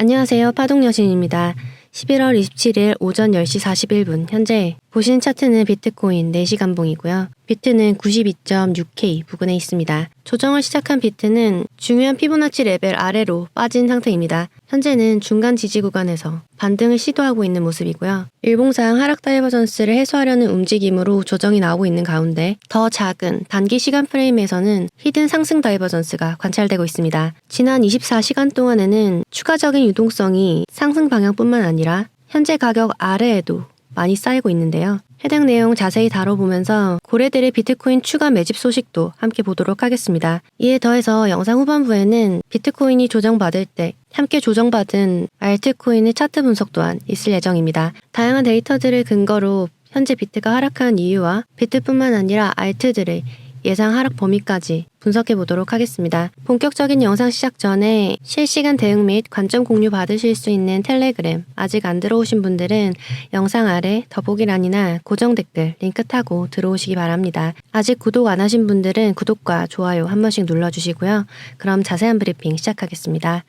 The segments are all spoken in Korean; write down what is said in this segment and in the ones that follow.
안녕하세요. 파동여신입니다. 11월 27일 오전 10시 41분 현재 보시는 차트는 비트코인 4시간봉이고요. 비트는 92.6K 부근에 있습니다. 조정을 시작한 비트는 중요한 피보나치 레벨 아래로 빠진 상태입니다. 현재는 중간 지지 구간에서 반등을 시도하고 있는 모습이고요. 일봉상 하락 다이버전스를 해소하려는 움직임으로 조정이 나오고 있는 가운데 더 작은 단기 시간 프레임에서는 히든 상승 다이버전스가 관찰되고 있습니다. 지난 24시간 동안에는 추가적인 유동성이 상승 방향뿐만 아니라 현재 가격 아래에도 많이 쌓이고 있는데요. 해당 내용 자세히 다뤄보면서 고래들의 비트코인 추가 매집 소식도 함께 보도록 하겠습니다. 이에 더해서 영상 후반부에는 비트코인이 조정받을 때 함께 조정받은 알트코인의 차트 분석 또한 있을 예정입니다. 다양한 데이터들을 근거로 현재 비트가 하락한 이유와 비트뿐만 아니라 알트들의 예상 하락 범위까지 분석해 보도록 하겠습니다. 본격적인 영상 시작 전에 실시간 대응 및 관점 공유 받으실 수 있는 텔레그램 아직 안 들어오신 분들은 영상 아래 더보기란이나 고정 댓글 링크 타고 들어오시기 바랍니다. 아직 구독 안 하신 분들은 구독과 좋아요 한 번씩 눌러주시고요. 그럼 자세한 브리핑 시작하겠습니다.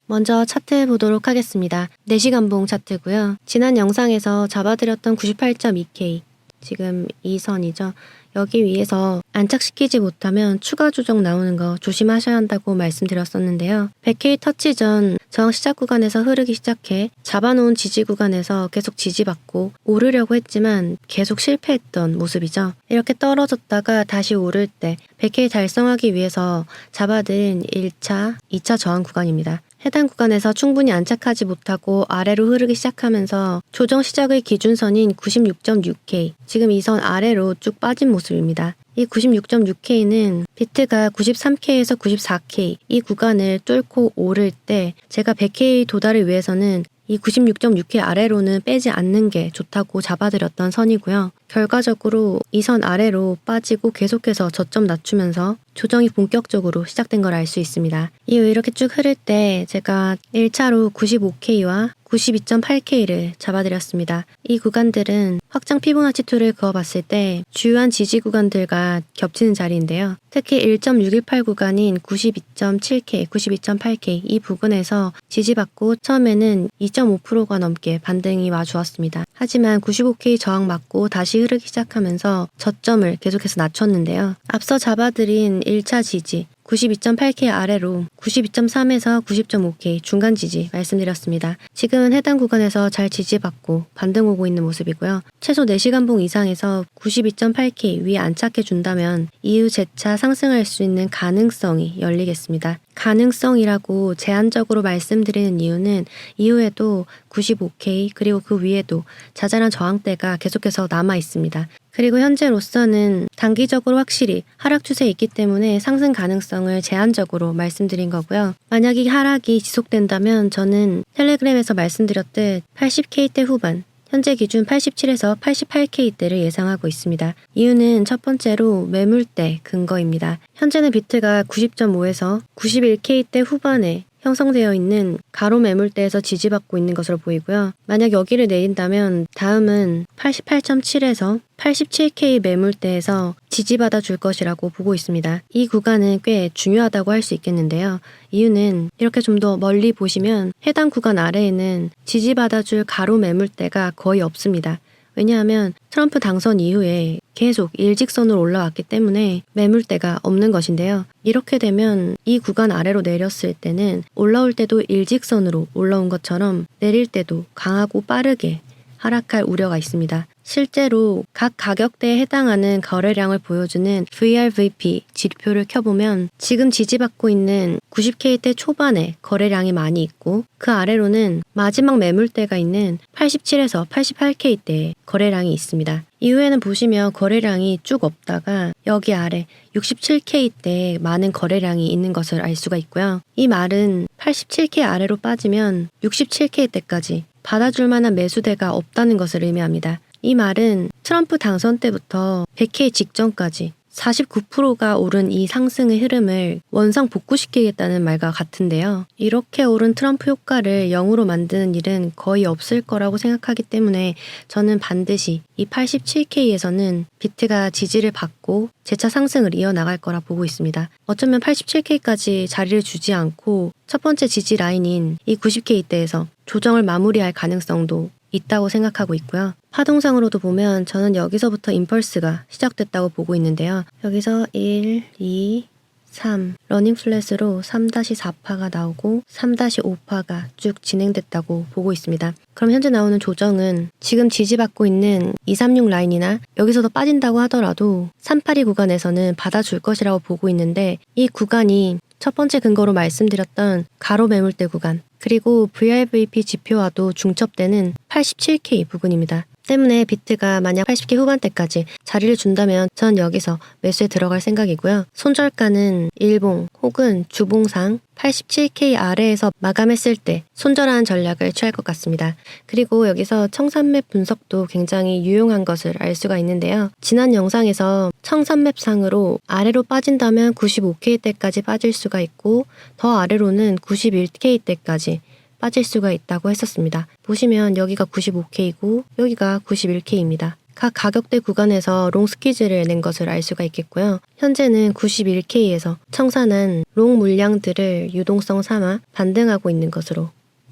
먼저 차트 보도록 하겠습니다. 4시간봉 차트고요. 지난 영상에서 잡아드렸던 98.2K 지금 이 선이죠. 여기 위에서 안착시키지 못하면 추가 조정 나오는 거 조심하셔야 한다고 말씀드렸었는데요. 100K 터치 전 저항 시작 구간에서 흐르기 시작해 잡아놓은 지지 구간에서 계속 지지받고 오르려고 했지만 계속 실패했던 모습이죠. 이렇게 떨어졌다가 다시 오를 때 100K 달성하기 위해서 잡아든 1차, 2차 저항 구간입니다. 해당 구간에서 충분히 안착하지 못하고 아래로 흐르기 시작하면서 조정 시작의 기준선인 96.6K, 지금 이 선 아래로 쭉 빠진 모습입니다. 이 96.6K는 비트가 93K에서 94K 이 구간을 뚫고 오를 때 제가 100K 도달을 위해서는 이 96.6K 아래로는 빼지 않는 게 좋다고 잡아드렸던 선이고요. 결과적으로 이 선 아래로 빠지고 계속해서 저점 낮추면서 조정이 본격적으로 시작된 걸 알 수 있습니다. 이후 이렇게 쭉 흐를 때 제가 1차로 95K와 92.8K를 잡아드렸습니다. 이 구간들은 확장 피보나치 툴을 그어봤을 때 주요한 지지 구간들과 겹치는 자리인데요. 특히 1.618 구간인 92.7K, 92.8K 이 부근에서 지지받고 처음에는 2.5%가 넘게 반등이 와주었습니다. 하지만 95K 저항 맞고 다시 흐르기 시작하면서 저점을 계속해서 낮췄는데요. 앞서 잡아드린 1차 지지 92.8K 아래로 92.3에서 90.5K 중간 지지 말씀드렸습니다. 지금은 해당 구간에서 잘 지지받고 반등 오고 있는 모습이고요. 최소 4시간봉 이상에서 92.8K 위에 안착해준다면 이후 재차 상승할 수 있는 가능성이 열리겠습니다. 가능성이라고 제한적으로 말씀드리는 이유는 이후에도 95K 그리고 그 위에도 자잘한 저항대가 계속해서 남아 있습니다. 그리고 현재로서는 단기적으로 확실히 하락 추세에 있기 때문에 상승 가능성을 제한적으로 말씀드린 거고요. 만약 이 하락이 지속된다면 저는 텔레그램에서 말씀드렸듯 80K대 후반 현재 기준 87에서 88K대를 예상하고 있습니다. 이유는 첫 번째로 매물대 근거입니다. 현재는 비트가 90.5에서 91K대 후반에 형성되어 있는 가로 매물대에서 지지받고 있는 것으로 보이고요. 만약 여기를 내린다면 다음은 88.7에서 87K 매물대에서 지지받아 줄 것이라고 보고 있습니다. 이 구간은 꽤 중요하다고 할 수 있겠는데요. 이유는 이렇게 좀 더 멀리 보시면 해당 구간 아래에는 지지받아 줄 가로 매물대가 거의 없습니다. 왜냐하면 트럼프 당선 이후에 계속 일직선으로 올라왔기 때문에 매물대가 없는 것인데요. 이렇게 되면 이 구간 아래로 내렸을 때는 올라올 때도 일직선으로 올라온 것처럼 내릴 때도 강하고 빠르게 하락할 우려가 있습니다. 실제로 각 가격대에 해당하는 거래량을 보여주는 VRVP 지표를 켜보면 지금 지지받고 있는 90K대 초반에 거래량이 많이 있고 그 아래로는 마지막 매물대가 있는 87에서 88K대에 거래량이 있습니다. 이후에는 보시면 거래량이 쭉 없다가 여기 아래 67K대에 많은 거래량이 있는 것을 알 수가 있고요. 이 말은 87K 아래로 빠지면 67K대까지 받아줄 만한 매수대가 없다는 것을 의미합니다. 이 말은 트럼프 당선 때부터 100K 직전까지 49%가 오른 이 상승의 흐름을 원상 복구시키겠다는 말과 같은데요. 이렇게 오른 트럼프 효과를 0으로 만드는 일은 거의 없을 거라고 생각하기 때문에 저는 반드시 이 87K에서는 비트가 지지를 받고 재차 상승을 이어나갈 거라 보고 있습니다. 어쩌면 87K까지 자리를 주지 않고 첫 번째 지지 라인인 이 90K대에서 조정을 마무리할 가능성도 있다고 생각하고 있고요. 파동상으로도 보면 저는 여기서부터 임펄스가 시작됐다고 보고 있는데요. 여기서 1, 2, 3 러닝 플랫으로 3-4파가 나오고 3-5파가 쭉 진행됐다고 보고 있습니다. 그럼 현재 나오는 조정은 지금 지지받고 있는 236 라인이나 여기서도 빠진다고 하더라도 382 구간에서는 받아줄 것이라고 보고 있는데 이 구간이 첫 번째 근거로 말씀드렸던 가로 매물대 구간 그리고 VRVP 지표와도 중첩되는 87K 부근입니다. 때문에 비트가 만약 80K 후반대까지 자리를 준다면 전 여기서 매수에 들어갈 생각이고요. 손절가는 일봉 혹은 주봉상 87K 아래에서 마감했을 때 손절하는 전략을 취할 것 같습니다. 그리고 여기서 청산맵 분석도 굉장히 유용한 것을 알 수가 있는데요. 지난 영상에서 청산맵상으로 아래로 빠진다면 95K대까지 빠질 수가 있고 더 아래로는 91K대까지 빠질 수가 있다고 했었습니다. 보시면 여기가 95K이고 여기가 91K입니다. 각 가격대 구간에서 롱 스퀴즈를 낸 것을 알 수가 있겠고요. 현재는 91K에서 청산한 롱 물량들을 유동성 삼아 반등하고 있는 것으로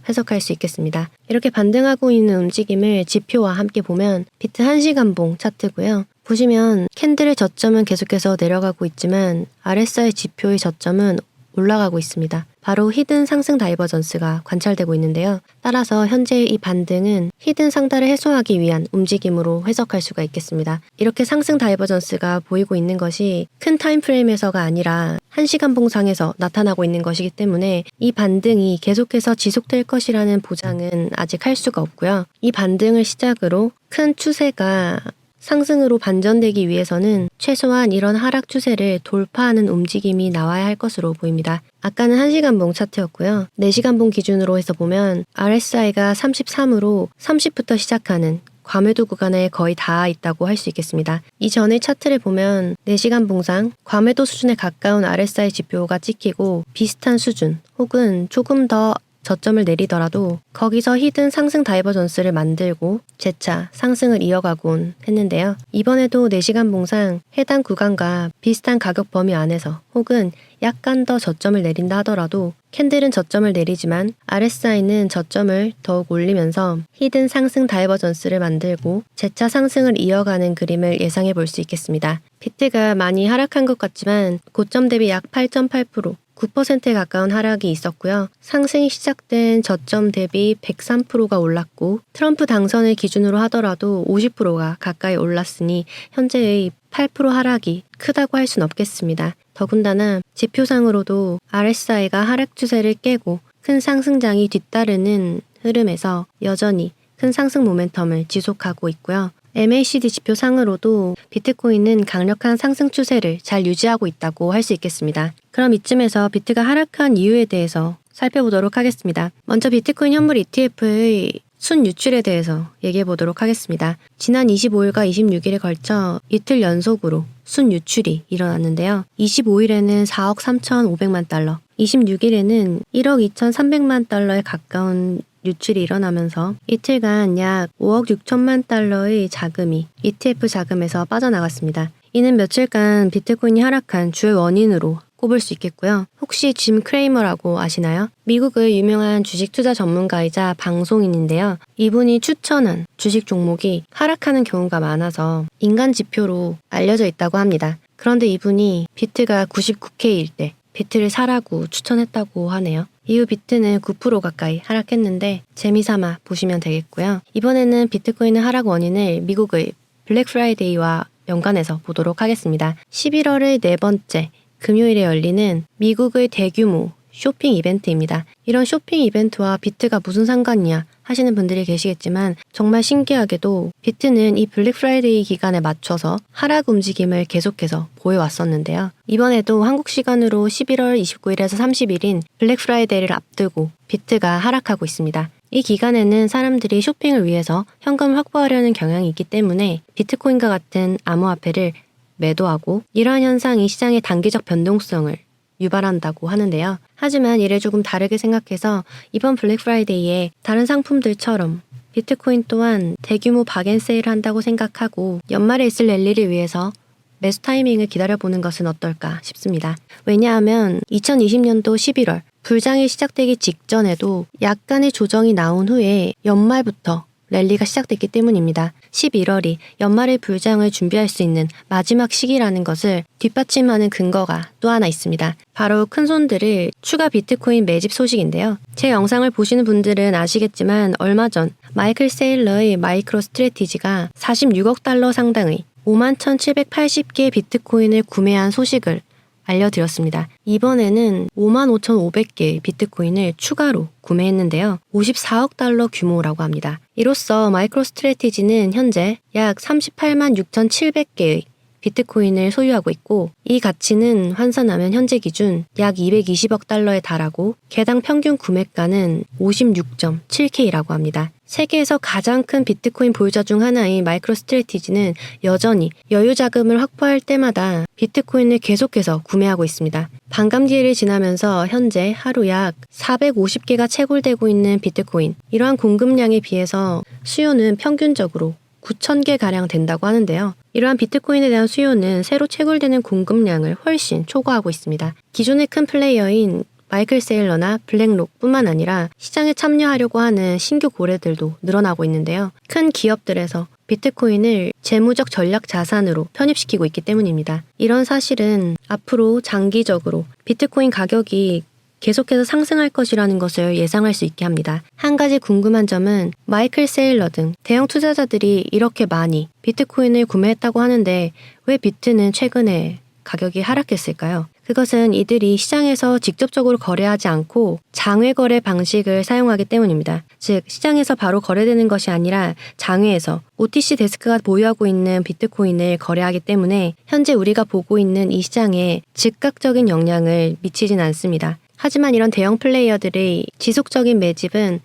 해석할 수 있겠습니다. 이렇게 반등하고 있는 움직임을 지표와 함께 보면 비트 1시간봉 차트고요. 보시면 캔들의 저점은 계속해서 내려가고 있지만 RSI 지표의 저점은 올라가고 있습니다. 바로 히든 상승 다이버전스가 관찰되고 있는데요. 따라서 현재의 이 반등은 히든 상단을 해소하기 위한 움직임으로 해석할 수가 있겠습니다. 이렇게 상승 다이버전스가 보이고 있는 것이 큰 타임프레임에서가 아니라 1시간 봉상에서 나타나고 있는 것이기 때문에 이 반등이 계속해서 지속될 것이라는 보장은 아직 할 수가 없고요. 이 반등을 시작으로 큰 추세가 상승으로 반전되기 위해서는 최소한 이런 하락 추세를 돌파하는 움직임이 나와야 할 것으로 보입니다. 아까는 1시간봉 차트였고요. 4시간봉 기준으로 해서 보면 RSI가 33으로 30부터 시작하는 과매도 구간에 거의 닿아 있다고 할 수 있겠습니다. 이전의 차트를 보면 4시간 봉상, 과매도 수준에 가까운 RSI 지표가 찍히고 비슷한 수준 혹은 조금 더 저점을 내리더라도 거기서 히든 상승 다이버전스를 만들고 재차 상승을 이어가곤 했는데요. 이번에도 4시간 봉상 해당 구간과 비슷한 가격 범위 안에서 혹은 약간 더 저점을 내린다 하더라도 캔들은 저점을 내리지만 RSI는 저점을 더욱 올리면서 히든 상승 다이버전스를 만들고 재차 상승을 이어가는 그림을 예상해 볼 수 있겠습니다. 비트가 많이 하락한 것 같지만 고점 대비 약 8.8%, 9%에 가까운 하락이 있었고요. 상승이 시작된 저점 대비 103%가 올랐고 트럼프 당선을 기준으로 하더라도 50%가 가까이 올랐으니 현재의 8% 하락이 크다고 할 순 없겠습니다. 더군다나 지표상으로도 RSI가 하락 추세를 깨고 큰 상승장이 뒤따르는 흐름에서 여전히 큰 상승 모멘텀을 지속하고 있고요. MACD 지표상으로도 비트코인은 강력한 상승 추세를 잘 유지하고 있다고 할 수 있겠습니다. 그럼 이쯤에서 비트가 하락한 이유에 대해서 살펴보도록 하겠습니다. 먼저 비트코인 현물 ETF의 순 유출에 대해서 얘기해 보도록 하겠습니다. 지난 25일과 26일에 걸쳐 이틀 연속으로 순 유출이 일어났는데요. 25일에는 4억 3,500만 달러, 26일에는 1억 2,300만 달러에 가까운 유출이 일어나면서 이틀간 약 5억 6천만 달러의 자금이 ETF 자금에서 빠져나갔습니다. 이는 며칠간 비트코인이 하락한 주요 원인으로 꼽을 수 있겠고요. 혹시 짐 크레이머라고 아시나요? 미국의 유명한 주식 투자 전문가이자 방송인인데요. 이분이 추천한 주식 종목이 하락하는 경우가 많아서 인간 지표로 알려져 있다고 합니다. 그런데 이분이 비트가 99K일 때 비트를 사라고 추천했다고 하네요. 이후 비트는 9% 가까이 하락했는데 재미삼아 보시면 되겠고요. 이번에는 비트코인의 하락 원인을 미국의 블랙 프라이데이와 연관해서 보도록 하겠습니다. 11월의 네 번째 금요일에 열리는 미국의 대규모 쇼핑 이벤트입니다. 이런 쇼핑 이벤트와 비트가 무슨 상관이냐 하시는 분들이 계시겠지만 정말 신기하게도 비트는 이 블랙 프라이데이 기간에 맞춰서 하락 움직임을 계속해서 보여왔었는데요. 이번에도 한국 시간으로 11월 29일에서 30일인 블랙 프라이데이를 앞두고 비트가 하락하고 있습니다. 이 기간에는 사람들이 쇼핑을 위해서 현금을 확보하려는 경향이 있기 때문에 비트코인과 같은 암호화폐를 매도하고 이러한 현상이 시장의 단기적 변동성을 유발한다고 하는데요. 하지만 이를 조금 다르게 생각해서 이번 블랙 프라이데이에 다른 상품들처럼 비트코인 또한 대규모 박앤세일을 한다고 생각하고 연말에 있을 랠리를 위해서 매수 타이밍을 기다려보는 것은 어떨까 싶습니다. 왜냐하면 2020년도 11월 불장이 시작되기 직전에도 약간의 조정이 나온 후에 연말부터 랠리가 시작됐기 때문입니다. 11월이 연말의 불장을 준비할 수 있는 마지막 시기라는 것을 뒷받침하는 근거가 또 하나 있습니다. 바로 큰손들을 추가 비트코인 매집 소식인데요. 제 영상을 보시는 분들은 아시겠지만 얼마 전 마이클 세일러의 마이크로 스트래티지가 46억 달러 상당의 51,780개의 비트코인을 구매한 소식을 알려드렸습니다. 이번에는 55,500개의 비트코인을 추가로 구매했는데요. 54억 달러 규모라고 합니다. 이로써 마이크로 스트래티지는 현재 약 38만 6,700개의 비트코인을 소유하고 있고 이 가치는 환산하면 현재 기준 약 220억 달러에 달하고 개당 평균 구매가는 56.7K라고 합니다. 세계에서 가장 큰 비트코인 보유자 중 하나인 마이크로 스트래티지는 여전히 여유 자금을 확보할 때마다 비트코인을 계속해서 구매하고 있습니다. 반감기를 지나면서 현재 하루 약 450개가 채굴되고 있는 비트코인, 이러한 공급량에 비해서 수요는 평균적으로 9,000개가량 된다고 하는데요. 이러한 비트코인에 대한 수요는 새로 채굴되는 공급량을 훨씬 초과하고 있습니다. 기존의 큰 플레이어인 마이클 세일러나 블랙록뿐만 아니라 시장에 참여하려고 하는 신규 고래들도 늘어나고 있는데요. 큰 기업들에서 비트코인을 재무적 전략 자산으로 편입시키고 있기 때문입니다. 이런 사실은 앞으로 장기적으로 비트코인 가격이 계속해서 상승할 것이라는 것을 예상할 수 있게 합니다. 한 가지 궁금한 점은 마이클 세일러 등 대형 투자자들이 이렇게 많이 비트코인을 구매했다고 하는데 왜 비트는 최근에 가격이 하락했을까요? 그것은 이들이 시장에서 직접적으로 거래하지 않고 장외 거래 방식을 사용하기 때문입니다. 즉, 시장에서 바로 거래되는 것이 아니라 장외에서 OTC 데스크가 보유하고 있는 비트코인을 거래하기 때문에 현재 우리가 보고 있는 이 시장에 즉각적인 영향을 미치진 않습니다. 하지만 이런 대형 플레이어들의 지속적인 매집은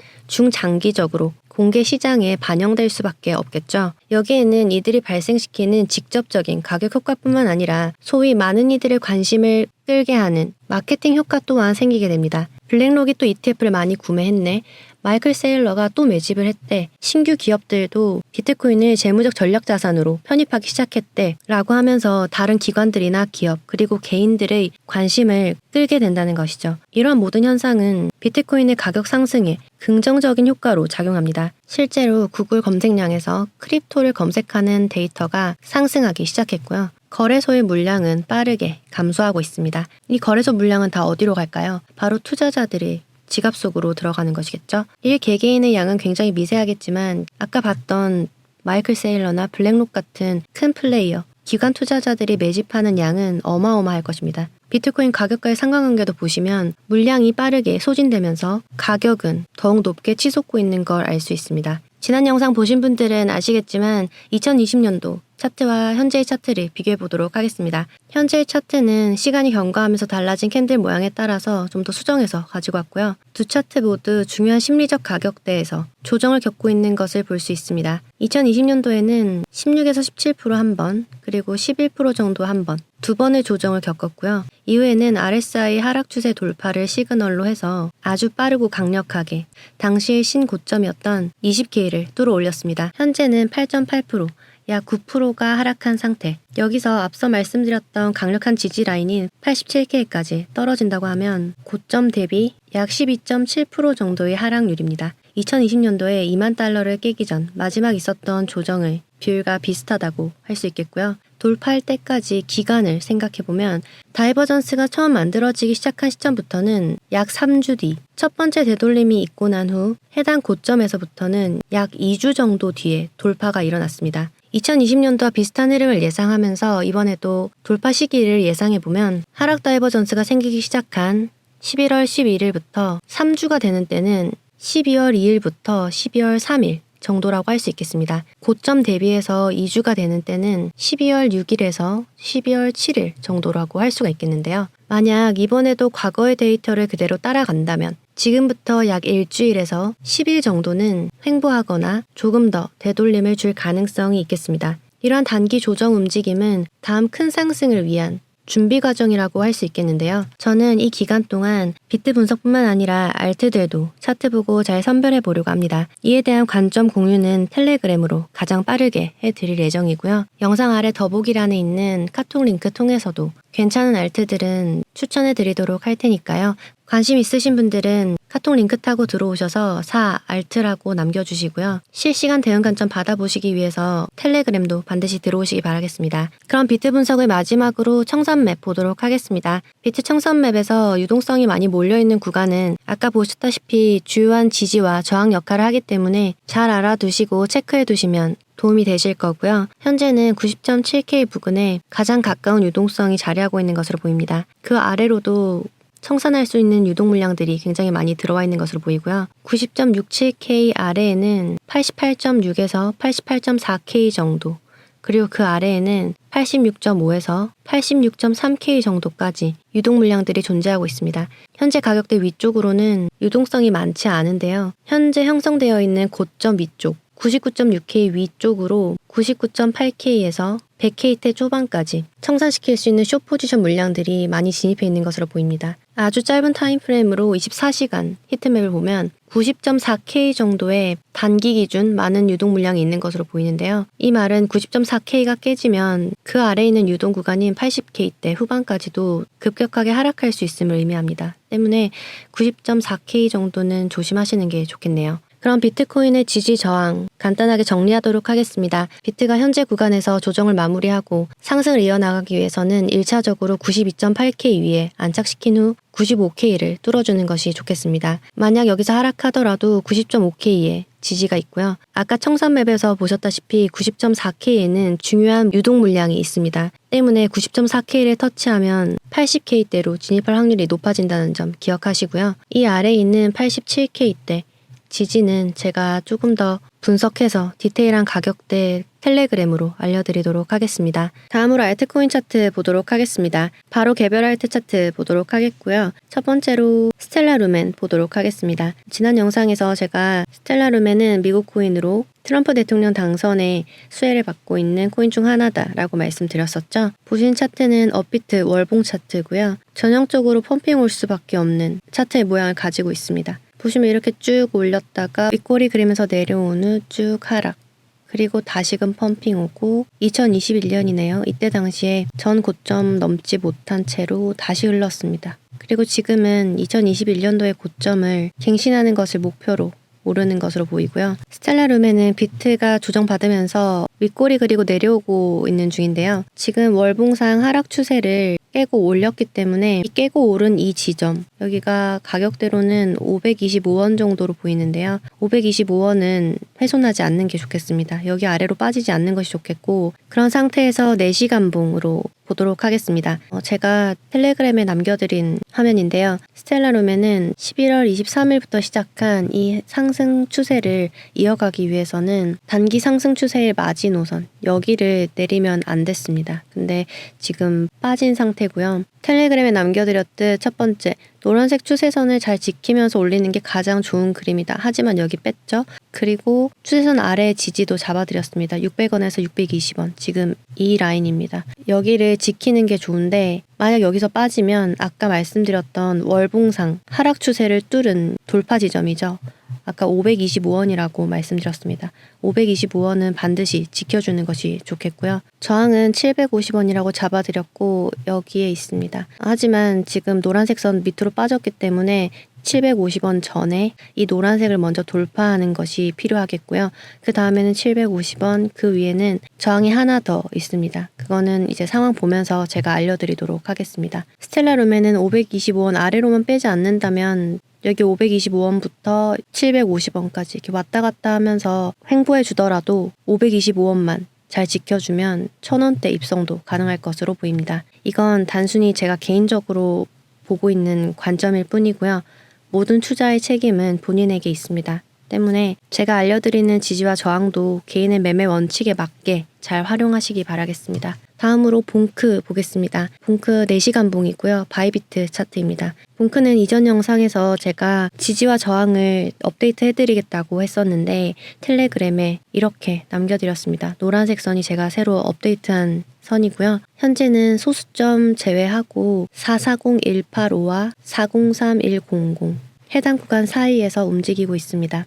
중장기적으로 공개 시장에 반영될 수밖에 없겠죠. 여기에는 이들이 발생시키는 직접적인 가격 효과뿐만 아니라 소위 많은 이들의 관심을 끌게 하는 마케팅 효과 또한 생기게 됩니다. 블랙록이 또 ETF를 많이 구매했네. 마이클 세일러가 또 매집을 했대. 신규 기업들도 비트코인을 재무적 전략 자산으로 편입하기 시작했대. 라고 하면서 다른 기관들이나 기업 그리고 개인들의 관심을 끌게 된다는 것이죠. 이러한 모든 현상은 비트코인의 가격 상승에 긍정적인 효과로 작용합니다. 실제로 구글 검색량에서 크립토를 검색하는 데이터가 상승하기 시작했고요. 거래소의 물량은 빠르게 감소하고 있습니다. 이 거래소 물량은 다 어디로 갈까요? 바로 투자자들이 지갑 속으로 들어가는 것이겠죠. 일 개개인의 양은 굉장히 미세하겠지만 아까 봤던 마이클 세일러나 블랙록 같은 큰 플레이어, 기관 투자자들이 매집하는 양은 어마어마할 것입니다. 비트코인 가격과의 상관관계도 보시면 물량이 빠르게 소진되면서 가격은 더욱 높게 치솟고 있는 걸 알 수 있습니다. 지난 영상 보신 분들은 아시겠지만 2020년도 차트와 현재의 차트를 비교해 보도록 하겠습니다. 현재의 차트는 시간이 경과하면서 달라진 캔들 모양에 따라서 좀 더 수정해서 가지고 왔고요. 두 차트 모두 중요한 심리적 가격대에서 조정을 겪고 있는 것을 볼 수 있습니다. 2020년도에는 16에서 17% 한 번, 그리고 11% 정도 한 번, 두 번의 조정을 겪었고요. 이후에는 RSI 하락 추세 돌파를 시그널로 해서 아주 빠르고 강력하게 당시의 신고점이었던 20K를 뚫어 올렸습니다. 현재는 8.8%, 약 9%가 하락한 상태. 여기서 앞서 말씀드렸던 강력한 지지 라인인 87K까지 떨어진다고 하면 고점 대비 약 12.7% 정도의 하락률입니다. 2020년도에 2만 달러를 깨기 전 마지막 있었던 조정의 비율과 비슷하다고 할 수 있겠고요. 돌파할 때까지 기간을 생각해보면 다이버전스가 처음 만들어지기 시작한 시점부터는 약 3주 뒤 첫 번째 되돌림이 있고 난 후 해당 고점에서부터는 약 2주 정도 뒤에 돌파가 일어났습니다. 2020년도와 비슷한 흐름을 예상하면서 이번에도 돌파 시기를 예상해보면 하락 다이버전스가 생기기 시작한 11월 11일부터 3주가 되는 때는 12월 2일부터 12월 3일 정도라고 할 수 있겠습니다. 고점 대비해서 2주가 되는 때는 12월 6일에서 12월 7일 정도라고 할 수가 있겠는데요. 만약 이번에도 과거의 데이터를 그대로 따라간다면 지금부터 약 일주일에서 10일 정도는 횡보하거나 조금 더 되돌림을 줄 가능성이 있겠습니다. 이러한 단기 조정 움직임은 다음 큰 상승을 위한 준비 과정이라고 할 수 있겠는데요. 저는 이 기간 동안 비트 분석뿐만 아니라 알트들도 차트 보고 잘 선별해 보려고 합니다. 이에 대한 관점 공유는 텔레그램으로 가장 빠르게 해드릴 예정이고요. 영상 아래 더보기란에 있는 카톡 링크 통해서도 괜찮은 알트들은 추천해 드리도록 할 테니까요. 관심 있으신 분들은 카톡 링크 타고 들어오셔서 알트라고 남겨주시고요. 실시간 대응 관점 받아보시기 위해서 텔레그램도 반드시 들어오시기 바라겠습니다. 그럼 비트 분석을 마지막으로 청산맵 보도록 하겠습니다. 비트 청산맵에서 유동성이 많이 몰려있는 구간은 아까 보셨다시피 주요한 지지와 저항 역할을 하기 때문에 잘 알아두시고 체크해 두시면 도움이 되실 거고요. 현재는 90.7K 부근에 가장 가까운 유동성이 자리하고 있는 것으로 보입니다. 그 아래로도 청산할 수 있는 유동 물량들이 굉장히 많이 들어와 있는 것으로 보이고요. 90.67K 아래에는 88.6에서 88.4K 정도, 그리고 그 아래에는 86.5에서 86.3K 정도까지 유동 물량들이 존재하고 있습니다. 현재 가격대 위쪽으로는 유동성이 많지 않은데요. 현재 형성되어 있는 고점 위쪽 99.6K 위쪽으로 99.8K에서 100K대 초반까지 청산시킬 수 있는 숏 포지션 물량들이 많이 진입해 있는 것으로 보입니다. 아주 짧은 타임프레임으로 24시간 히트맵을 보면 90.4K 정도의 단기 기준 많은 유동 물량이 있는 것으로 보이는데요. 이 말은 90.4K가 깨지면 그 아래에 있는 유동 구간인 80K대 후반까지도 급격하게 하락할 수 있음을 의미합니다. 때문에 90.4K 정도는 조심하시는 게 좋겠네요. 그럼 비트코인의 지지 저항 간단하게 정리하도록 하겠습니다. 비트가 현재 구간에서 조정을 마무리하고 상승을 이어나가기 위해서는 1차적으로 92.8K 위에 안착시킨 후 95K를 뚫어주는 것이 좋겠습니다. 만약 여기서 하락하더라도 90.5K에 지지가 있고요. 아까 청산맵에서 보셨다시피 90.4K에는 중요한 유동 물량이 있습니다. 때문에 90.4K를 터치하면 80K대로 진입할 확률이 높아진다는 점 기억하시고요. 이 아래에 있는 87K대 지지는 제가 조금 더 분석해서 디테일한 가격대 텔레그램으로 알려드리도록 하겠습니다. 다음으로 알트코인 차트 보도록 하겠습니다. 바로 개별 알트 차트 보도록 하겠고요. 첫 번째로 스텔라 루멘 보도록 하겠습니다. 지난 영상에서 제가 스텔라 루멘은 미국 코인으로 트럼프 대통령 당선에 수혜를 받고 있는 코인 중 하나다라고 말씀드렸었죠. 보신 차트는 업비트 월봉 차트고요. 전형적으로 펌핑 올 수밖에 없는 차트의 모양을 가지고 있습니다. 보시면 이렇게 쭉 올렸다가 윗꼬리 그리면서 내려온 후 쭉 하락, 그리고 다시금 펌핑 오고 2021년이네요. 이때 당시에 전 고점 넘지 못한 채로 다시 흘렀습니다. 그리고 지금은 2021년도의 고점을 갱신하는 것을 목표로 오르는 것으로 보이고요. 스텔라 루멘은 비트가 조정받으면서 윗꼬리 그리고 내려오고 있는 중인데요. 지금 월봉상 하락 추세를 깨고 올렸기 때문에 깨고 오른 이 지점, 여기가 가격대로는 525원 정도로 보이는데요. 525원은 훼손하지 않는 게 좋겠습니다. 여기 아래로 빠지지 않는 것이 좋겠고, 그런 상태에서 4시간봉으로 보도록 하겠습니다. 제가 텔레그램에 남겨드린 화면인데요. 스텔라 루멘은 11월 23일부터 시작한 이 상승 추세를 이어가기 위해서는 단기 상승 추세의 마지노선, 여기를 내리면 안 됐습니다. 근데 지금 빠진 상태고요. 텔레그램에 남겨드렸듯 첫 번째, 노란색 추세선을 잘 지키면서 올리는 게 가장 좋은 그림이다. 하지만 여기 뺐죠. 그리고 추세선 아래 지지도 잡아드렸습니다. 600원에서 620원. 지금 이 라인입니다. 여기를 지키는 게 좋은데 만약 여기서 빠지면 아까 말씀드렸던 월봉상 하락 추세를 뚫은 돌파 지점이죠. 아까 525원이라고 말씀드렸습니다. 525원은 반드시 지켜주는 것이 좋겠고요. 저항은 750원이라고 잡아드렸고 여기에 있습니다. 하지만 지금 노란색 선 밑으로 빠졌기 때문에 750원 전에 이 노란색을 먼저 돌파하는 것이 필요하겠고요. 그 다음에는 750원, 그 위에는 저항이 하나 더 있습니다. 그거는 이제 상황 보면서 제가 알려드리도록 하겠습니다. 스텔라 루멘은 525원 아래로만 빼지 않는다면 여기 525원부터 750원까지 이렇게 왔다 갔다 하면서 횡보해 주더라도 525원만 잘 지켜주면 1000원대 입성도 가능할 것으로 보입니다. 이건 단순히 제가 개인적으로 보고 있는 관점일 뿐이고요. 모든 투자의 책임은 본인에게 있습니다. 때문에 제가 알려드리는 지지와 저항도 개인의 매매 원칙에 맞게 잘 활용하시기 바라겠습니다. 다음으로 봉크 보겠습니다. 봉크 4시간 봉이고요. 바이비트 차트입니다. 봉크는 이전 영상에서 제가 지지와 저항을 업데이트 해드리겠다고 했었는데 텔레그램에 이렇게 남겨드렸습니다. 노란색 선이 제가 새로 업데이트한 선이고요. 현재는 소수점 제외하고 440185와 403100 해당 구간 사이에서 움직이고 있습니다.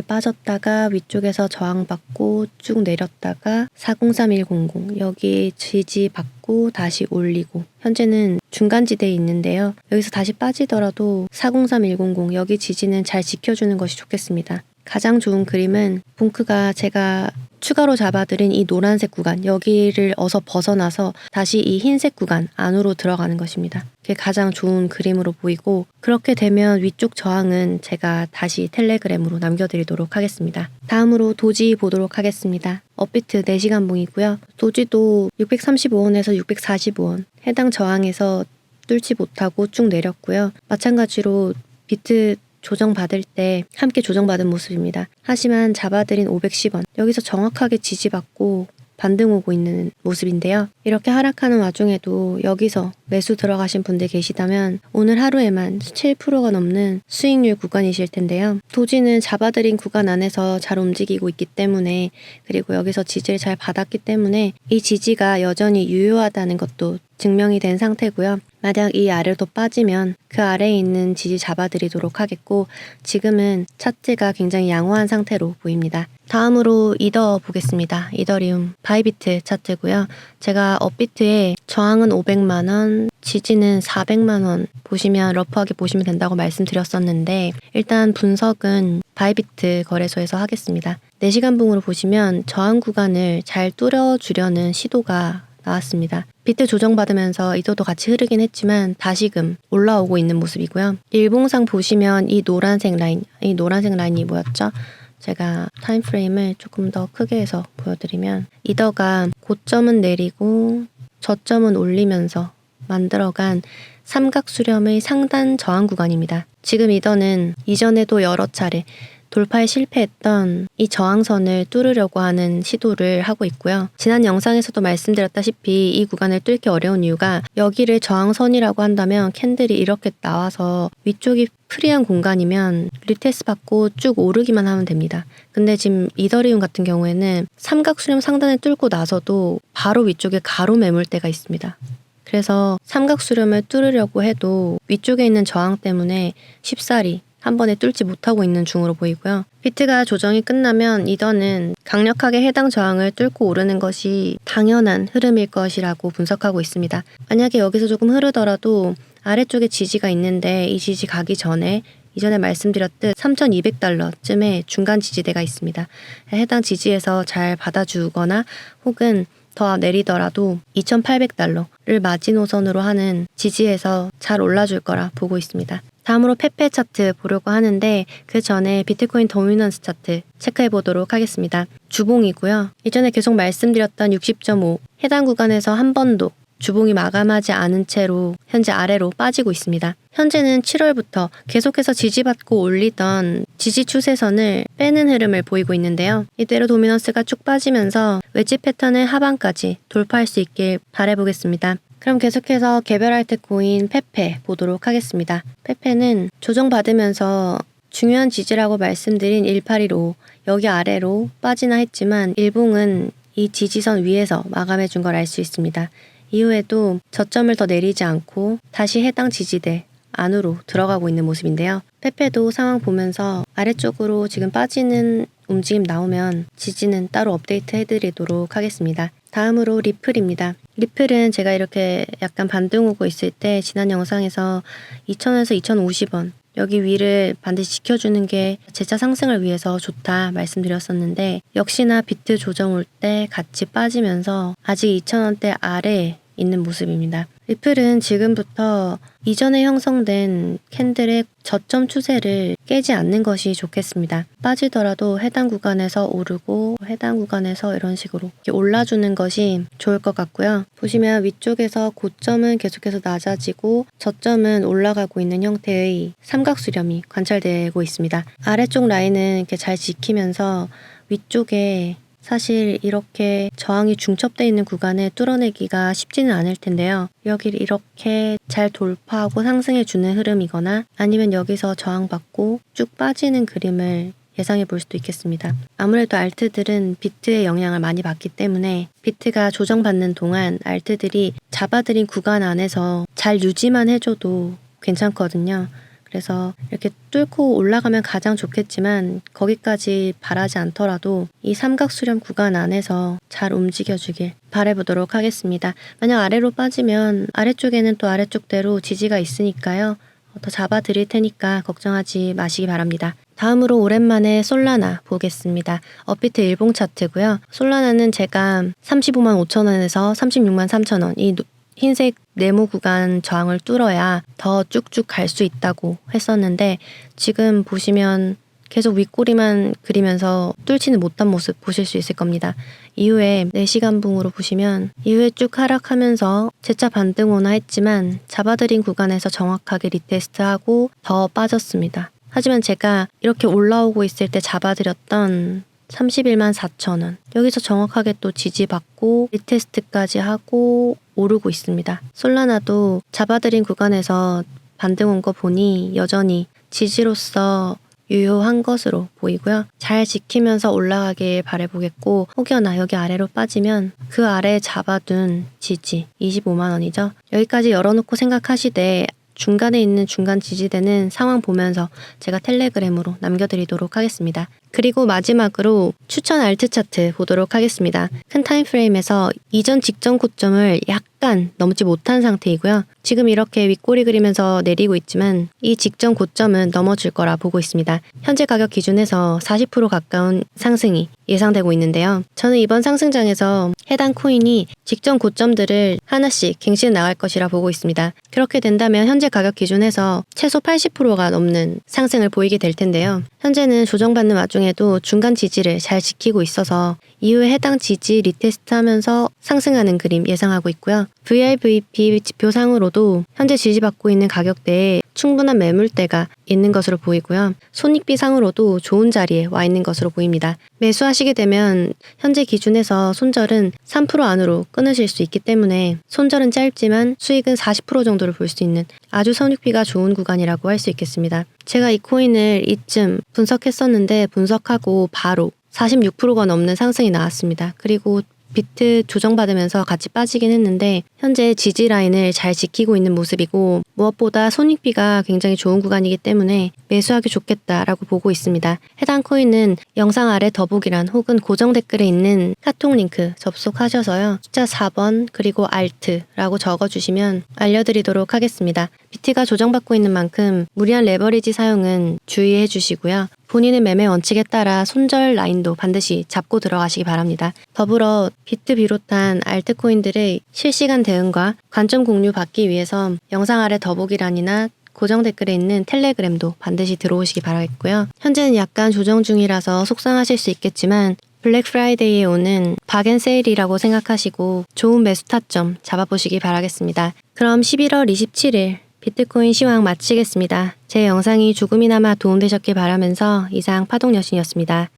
빠졌다가 위쪽에서 저항받고 쭉 내렸다가 403100 여기 지지받고 다시 올리고 현재는 중간지대에 있는데요. 여기서 다시 빠지더라도 403100 여기 지지는 잘 지켜주는 것이 좋겠습니다. 가장 좋은 그림은 봉크가 제가 추가로 잡아드린 이 노란색 구간 여기를 어서 벗어나서 다시 이 흰색 구간 안으로 들어가는 것입니다. 그게 가장 좋은 그림으로 보이고 그렇게 되면 위쪽 저항은 제가 다시 텔레그램으로 남겨드리도록 하겠습니다. 다음으로 도지 보도록 하겠습니다. 업비트 4시간 봉이고요. 도지도 635원에서 645원 해당 저항에서 뚫지 못하고 쭉 내렸고요. 마찬가지로 비트 조정받을 때 함께 조정받은 모습입니다. 하지만 잡아드린 510원 여기서 정확하게 지지받고 반등 오고 있는 모습인데요. 이렇게 하락하는 와중에도 여기서 매수 들어가신 분들 계시다면 오늘 하루에만 7%가 넘는 수익률 구간이실 텐데요. 도지는 잡아드린 구간 안에서 잘 움직이고 있기 때문에 그리고 여기서 지지를 잘 받았기 때문에 이 지지가 여전히 유효하다는 것도 증명이 된 상태고요. 만약 이 아래로 더 빠지면 그 아래에 있는 지지 잡아드리도록 하겠고 지금은 차트가 굉장히 양호한 상태로 보입니다. 다음으로 이더 보겠습니다. 이더리움 바이비트 차트고요. 제가 업비트에 저항은 500만원, 지지는 400만원 보시면 러프하게 보시면 된다고 말씀드렸었는데 일단 분석은 바이비트 거래소에서 하겠습니다. 4시간 봉으로 보시면 저항 구간을 잘 뚫어주려는 시도가 나왔습니다. 비트 조정받으면서 이더도 같이 흐르긴 했지만 다시금 올라오고 있는 모습이고요. 일봉상 보시면 이 노란색 라인이 뭐였죠? 제가 타임프레임을 조금 더 크게 해서 보여드리면 이더가 고점은 내리고 저점은 올리면서 만들어간 삼각수렴의 상단 저항 구간입니다. 지금 이더는 이전에도 여러 차례 돌파에 실패했던 이 저항선을 뚫으려고 하는 시도를 하고 있고요. 지난 영상에서도 말씀드렸다시피 이 구간을 뚫기 어려운 이유가 여기를 저항선이라고 한다면 캔들이 이렇게 나와서 위쪽이 프리한 공간이면 리테스트 받고 쭉 오르기만 하면 됩니다. 근데 지금 이더리움 같은 경우에는 삼각수렴 상단을 뚫고 나서도 바로 위쪽에 가로 매물대가 있습니다. 그래서 삼각수렴을 뚫으려고 해도 위쪽에 있는 저항 때문에 쉽사리 한 번에 뚫지 못하고 있는 중으로 보이고요. 비트가 조정이 끝나면 이더는 강력하게 해당 저항을 뚫고 오르는 것이 당연한 흐름일 것이라고 분석하고 있습니다. 만약에 여기서 조금 흐르더라도 아래쪽에 지지가 있는데 이 지지 가기 전에 이전에 말씀드렸듯 3,200달러쯤에 중간 지지대가 있습니다. 해당 지지에서 잘 받아주거나 혹은 더 내리더라도 2,800달러를 마지노선으로 하는 지지에서 잘 올라줄 거라 보고 있습니다. 다음으로 페페 차트 보려고 하는데 그 전에 비트코인 도미넌스 차트 체크해 보도록 하겠습니다. 주봉이고요. 이전에 계속 말씀드렸던 60.5 해당 구간에서 한 번도 주봉이 마감하지 않은 채로 현재 아래로 빠지고 있습니다. 현재는 7월부터 계속해서 지지받고 올리던 지지 추세선을 빼는 흐름을 보이고 있는데요. 이대로 도미넌스가 쭉 빠지면서 웨지 패턴의 하방까지 돌파할 수 있길 바라보겠습니다. 그럼 계속해서 개별 알트코인 페페 보도록 하겠습니다. 페페는 조정받으면서 중요한 지지라고 말씀드린 1815 여기 아래로 빠지나 했지만 일봉은 이 지지선 위에서 마감해 준 걸 알 수 있습니다. 이후에도 저점을 더 내리지 않고 다시 해당 지지대 안으로 들어가고 있는 모습인데요. 페페도 상황 보면서 아래쪽으로 지금 빠지는 움직임 나오면 지지는 따로 업데이트 해드리도록 하겠습니다. 다음으로 리플입니다. 리플은 제가 이렇게 약간 반등 오고 있을 때 지난 영상에서 2,000원에서 2,050원 여기 위를 반드시 지켜주는 게 재차 상승을 위해서 좋다 말씀드렸었는데 역시나 비트 조정 올 때 같이 빠지면서 아직 2,000원대 아래에 있는 모습입니다. 리플은 지금부터 이전에 형성된 캔들의 저점 추세를 깨지 않는 것이 좋겠습니다. 빠지더라도 해당 구간에서 오르고 해당 구간에서 이런 식으로 올라주는 것이 좋을 것 같고요. 보시면 위쪽에서 고점은 계속해서 낮아지고 저점은 올라가고 있는 형태의 삼각수렴이 관찰되고 있습니다. 아래쪽 라인은 이렇게 잘 지키면서 위쪽에 사실 이렇게 저항이 중첩되어 있는 구간을 뚫어내기가 쉽지는 않을 텐데요. 여기를 이렇게 잘 돌파하고 상승해주는 흐름이거나 아니면 여기서 저항받고 쭉 빠지는 그림을 예상해 볼 수도 있겠습니다. 아무래도 알트들은 비트의 영향을 많이 받기 때문에 비트가 조정받는 동안 알트들이 잡아들인 구간 안에서 잘 유지만 해줘도 괜찮거든요. 그래서 이렇게 뚫고 올라가면 가장 좋겠지만 거기까지 바라지 않더라도 이 삼각수렴 구간 안에서 잘 움직여주길 바라보도록 하겠습니다. 만약 아래로 빠지면 아래쪽에는 또 아래쪽대로 지지가 있으니까요. 더 잡아드릴 테니까 걱정하지 마시기 바랍니다. 다음으로 오랜만에 솔라나 보겠습니다. 업비트 일봉 차트고요. 솔라나는 제가 35만 5천 원에서 36만 3천 원 이 흰색 네모 구간 저항을 뚫어야 더 쭉쭉 갈 수 있다고 했었는데 지금 보시면 계속 윗꼬리만 그리면서 뚫지는 못한 모습 보실 수 있을 겁니다. 이후에 4시간 봉으로 보시면 이후에 쭉 하락하면서 재차 반등오나 했지만 잡아들인 구간에서 정확하게 리테스트하고 더 빠졌습니다. 하지만 제가 이렇게 올라오고 있을 때 잡아들였던 31만 4천 원 여기서 정확하게 또 지지받고 리테스트까지 하고 오르고 있습니다. 솔라나도 잡아들인 구간에서 반등 온 거 보니 여전히 지지로서 유효한 것으로 보이고요. 잘 지키면서 올라가길 바라보겠고 혹여나 여기 아래로 빠지면 그 아래에 잡아둔 지지 25만 원이죠. 여기까지 열어놓고 생각하시되 중간에 있는 중간 지지대는 상황 보면서 제가 텔레그램으로 남겨드리도록 하겠습니다. 그리고 마지막으로 추천 알트 차트 보도록 하겠습니다. 큰 타임프레임에서 이전 직전 고점을 약간 넘지 못한 상태이고요. 지금 이렇게 윗꼬리 그리면서 내리고 있지만 이 직전 고점은 넘어질 거라 보고 있습니다. 현재 가격 기준에서 40% 가까운 상승이 예상되고 있는데요. 저는 이번 상승장에서 해당 코인이 직전 고점들을 하나씩 갱신해 나갈 것이라 보고 있습니다. 그렇게 된다면 현재 가격 기준에서 최소 80%가 넘는 상승을 보이게 될 텐데요. 현재는 조정받는 와중에도 중간 지지를 잘 지키고 있어서 이후에 해당 지지 리테스트하면서 상승하는 그림 예상하고 있고요. VRVP 지표상으로도 현재 지지받고 있는 가격대에 충분한 매물대가 있는 것으로 보이고요. 손익비상으로도 좋은 자리에 와 있는 것으로 보입니다. 매수하시게 되면 현재 기준에서 손절은 3% 안으로 끊으실 수 있기 때문에 손절은 짧지만 수익은 40% 정도를 볼 수 있는 아주 손익비가 좋은 구간이라고 할 수 있겠습니다. 제가 이 코인을 이쯤 분석했었는데 분석하고 바로 46%가 넘는 상승이 나왔습니다. 그리고 비트 조정받으면서 같이 빠지긴 했는데 현재 지지 라인을 잘 지키고 있는 모습이고 무엇보다 손익비가 굉장히 좋은 구간이기 때문에 매수하기 좋겠다라고 보고 있습니다. 해당 코인은 영상 아래 더보기란 혹은 고정 댓글에 있는 카톡 링크 접속하셔서요. 숫자 4번 그리고 알트라고 적어주시면 알려드리도록 하겠습니다. 비트가 조정받고 있는 만큼 무리한 레버리지 사용은 주의해 주시고요. 본인의 매매 원칙에 따라 손절 라인도 반드시 잡고 들어가시기 바랍니다. 더불어 비트 비롯한 알트코인들의 실시간 대응과 관점 공유 받기 위해서 영상 아래 더보기란이나 고정 댓글에 있는 텔레그램도 반드시 들어오시기 바라겠고요. 현재는 약간 조정 중이라서 속상하실 수 있겠지만 블랙 프라이데이에 오는 박앤세일이라고 생각하시고 좋은 매수 타점 잡아보시기 바라겠습니다. 그럼 11월 27일 비트코인 시황 마치겠습니다. 제 영상이 조금이나마 도움되셨길 바라면서 이상 파동여신이었습니다.